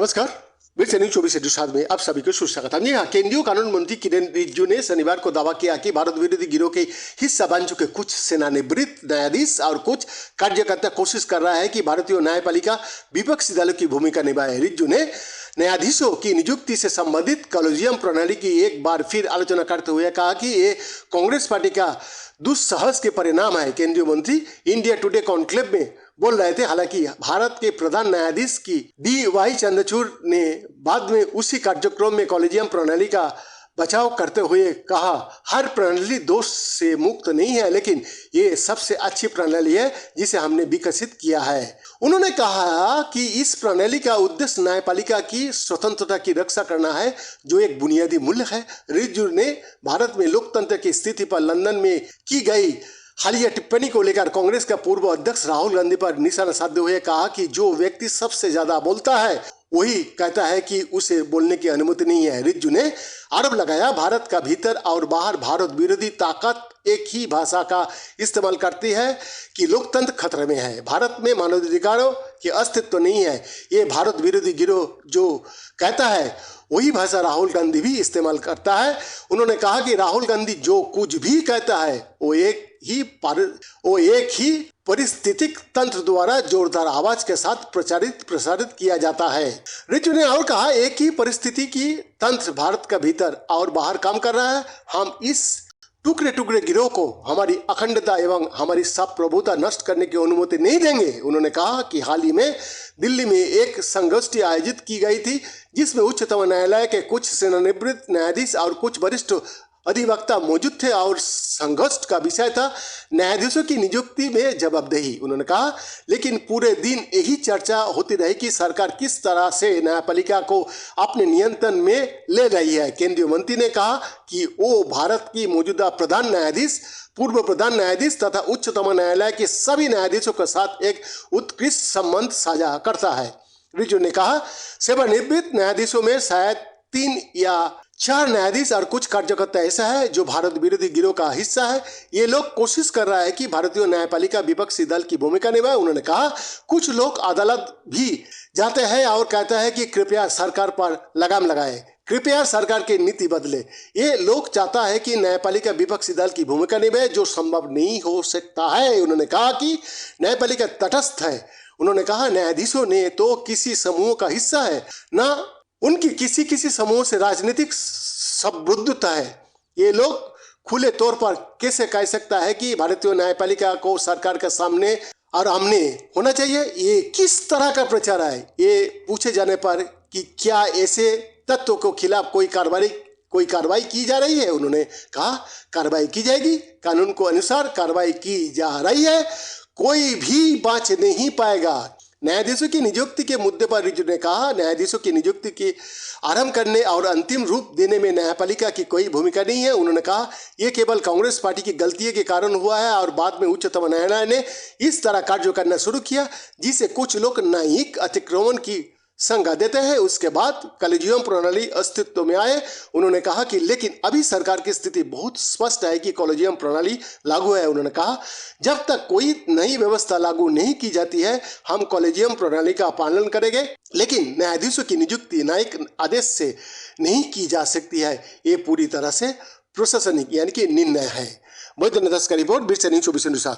नमस्कार। न्यूज 24/7 में आप सभी को सुस्वागत है। हाँ, केंद्रीय कानून मंत्री किरेन रिजिजू ने शनिवार को दावा किया कि भारत विरोधी गिरोह के हिस्सा बन चुके कुछ सेवानिवृत्त न्यायाधीश और कुछ कार्यकर्ता कोशिश कर रहा है कि भारतीय न्यायपालिका विपक्षी दलों की भूमिका निभाए। रिजिजू ने न्यायाधीशों की नियुक्ति से संबंधित कॉलेजियम प्रणाली की एक बार फिर आलोचना करते हुए कहा कि ये कांग्रेस पार्टी का दुस्साहस के परिणाम है। केंद्रीय मंत्री इंडिया टुडे कॉन्क्लेव में बोल रहे थे। हालांकि भारत के प्रधान न्यायाधीश की डी.वाई. चंद्रचूड़ ने बाद में उसी कार्यक्रम में कॉलेजियम प्रणाली का बचाव करते हुए कहा, हर प्रणाली दोष से मुक्त नहीं है, लेकिन ये सबसे अच्छी प्रणाली है जिसे हमने विकसित किया है। उन्होंने कहा कि इस प्रणाली का उद्देश्य न्यायपालिका की स्वतंत्रता की रक्षा करना है, जो एक बुनियादी मूल्य है। रिजिजू ने भारत में लोकतंत्र की स्थिति पर लंदन में की गई हालिया टिप्पणी को लेकर कांग्रेस का पूर्व अध्यक्ष राहुल गांधी पर निशाना साधते हुए कहा कि जो व्यक्ति सबसे ज्यादा बोलता है वही कहता है कि उसे बोलने की अनुमति नहीं है। रिजिजू ने आरोप लगाया, भारत का भीतर और बाहर भारत विरोधी ताकत एक ही भाषा का इस्तेमाल करती है कि लोकतंत्र खतरे में है। भारत में मानवाधिकारों के अस्तित्व नहीं है। ये भारत विरोधी गिरोह जो कहता है वही भाषा राहुल गांधी भी इस्तेमाल करता है। उन्होंने कहा कि राहुल गांधी जो कुछ भी कहता है वो एक ही परिस्थितिक तंत्र द्वारा जोरदार आवाज के साथ प्रसारित किया जाता है। रिजिजू ने और कहा, एक ही परिस्थिति की तंत्र भारत का भीतर और बाहर काम कर रहा है। हम इस टुकड़े गिरोह को हमारी अखंडता एवं हमारी सार्वभौमता नष्ट करने की अनुमति नहीं देंगे। उन्होंने कहा कि हाल ही में दिल्ली में एक संगोष्ठी आयोजित की गई थी जिसमें उच्चतम न्यायालय के कुछ सेवानिवृत्त न्यायाधीश और कुछ वरिष्ठ अधिवक्ता मौजूद थे और संघर्ष का विषय था न्यायाधीशों की नियुक्ति में जवाबदेही। उन्होंने कहा, लेकिन पूरे दिन यही चर्चा होती रही कि सरकार किस तरह से न्यायपालिका को अपने नियंत्रण में ले रही है। केंद्रीय मंत्री ने कहा कि वो भारत की मौजूदा प्रधान न्यायाधीश, पूर्व प्रधान न्यायाधीश तथा उच्चतम न्यायालय के सभी न्यायाधीशों के साथ एक उत्कृष्ट संबंध साझा करता है। रिजिजू ने कहा, सेवानिवृत्त न्यायाधीशों में शायद 3 या 4 न्यायाधीश और कुछ कार्यकर्ता ऐसा है जो भारत विरोधी गिरोह का हिस्सा है। ये लोग कोशिश कर रहा है कि भारतीय न्यायपालिका विपक्षी दल की भूमिका निभाए। उन्होंने कहा, कुछ लोग अदालत भी जाते हैं और कहते हैं कि कृपया सरकार पर लगाम लगाए, कृपया सरकार की नीति बदले। ये लोग चाहता है कि न्यायपालिका विपक्षी दल की भूमिका निभाए, जो संभव नहीं हो सकता है। उन्होंने कहा कि न्यायपालिका तटस्थ है। उन्होंने कहा, न्यायाधीशों ने तो किसी समूह का हिस्सा है, न उनकी किसी समूह से राजनीतिक संबद्धता है। ये लोग खुले तौर पर कैसे कह सकता है कि भारतीय न्यायपालिका को सरकार के सामने और आमने होना चाहिए? ये किस तरह का प्रचार है? ये पूछे जाने पर कि क्या ऐसे तत्वों के खिलाफ कोई कार्रवाई की जा रही है? उन्होंने कहा, कार्रवाई की जाएगी, कानून को अनुसार कार्रवाई की जा रही है, कोई भी बच नहीं पाएगा। न्यायाधीशों की नियुक्ति के मुद्दे पर रिजिजू ने कहा, न्यायाधीशों की नियुक्ति की आरंभ करने और अंतिम रूप देने में न्यायपालिका की कोई भूमिका नहीं है। उन्होंने कहा, यह केवल कांग्रेस पार्टी की गलती के कारण हुआ है और बाद में उच्चतम न्यायालय ने इस तरह कार्य करना शुरू किया जिसे कुछ लोग न्यायिक अतिक्रमण की संज्ञा देते हैं। उसके बाद कॉलेजियम प्रणाली अस्तित्व में आए। उन्होंने कहा कि लेकिन अभी सरकार की स्थिति बहुत स्पष्ट है कि कॉलेजियम प्रणाली लागू है। उन्होंने कहा, जब तक कोई नई व्यवस्था लागू नहीं की जाती है हम कॉलेजियम प्रणाली का पालन करेंगे, लेकिन न्यायाधीशों की नियुक्ति न्यायिक आदेश से नहीं की जा सकती है। ये पूरी तरह से प्रशासनिक यानी कि निर्णय है। वैद्यनाथ का रिपोर्ट, न्यूज 24/7।